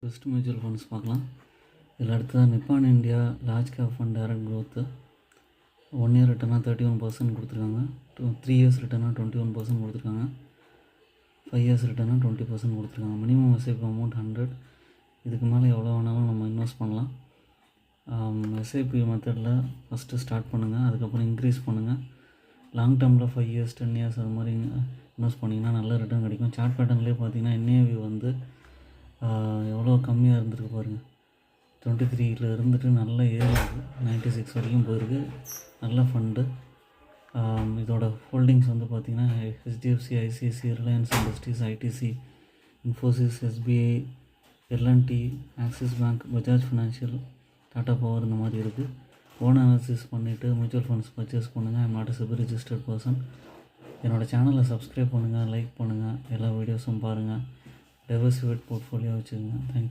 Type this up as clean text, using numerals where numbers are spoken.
Best mutual funds பார்க்கலாம். இதில் அடுத்ததாக Nippon India large cap fund direct growth 1 year ரிட்டர்னாக 31% கொடுத்துருக்காங்க. 3 இயர்ஸ் ரிட்டர்னாக 21% கொடுத்துருக்காங்க. 5 இயர்ஸ் ரிட்டர்னாக 20% கொடுத்துருக்காங்க. Minimum SIP amount 100. இதுக்கு மேலே எவ்வளோ வேணாலும் நம்ம இன்வெஸ்ட் பண்ணலாம். எஸ்ஐபி மெத்தடில் ஃபஸ்ட்டு ஸ்டார்ட் பண்ணுங்கள், அதுக்கப்புறம் இன்க்ரீஸ் பண்ணுங்கள். லாங் டேர்மில் 5 இயர்ஸ் 10 இயர்ஸ் அது மாதிரி இன்வெஸ்ட் பண்ணிங்கன்னா நல்ல ரிட்டர்ன் கிடைக்கும். சார்ட் பேட்டர்ன்லேயே பார்த்தீங்கன்னா என்ஏவி வந்து எவ்வளோ கம்மியாக இருந்திருக்கு பாருங்கள். 23 இருந்துட்டு நல்ல ஏறி 96 வரைக்கும் போயிருக்கு. நல்ல ஃபண்டு. இதோட ஹோல்டிங்ஸ் வந்து பார்த்திங்கன்னா HDFC, ICICI, Reliance Industries, ITC, Infosys, SBI, L and T, Axis Bank, Bajaj financial, Tata power இந்த மாதிரி இருக்குது. ஓன் அனாலிசிஸ் பண்ணிவிட்டு மியூச்சுவல் ஃபண்ட்ஸ் பர்ச்சேஸ் பண்ணுங்கள். I'm not SEBI registered person. என்னோடய சேனலை சப்ஸ்கிரைப் பண்ணுங்கள், லைக் பண்ணுங்கள், எல்லா வீடியோஸும் பாருங்கள். டைவர்சிஃபைட் போர்ட்ஃபோலியோ வச்சுக்கோங்க. தேங்க்யூ.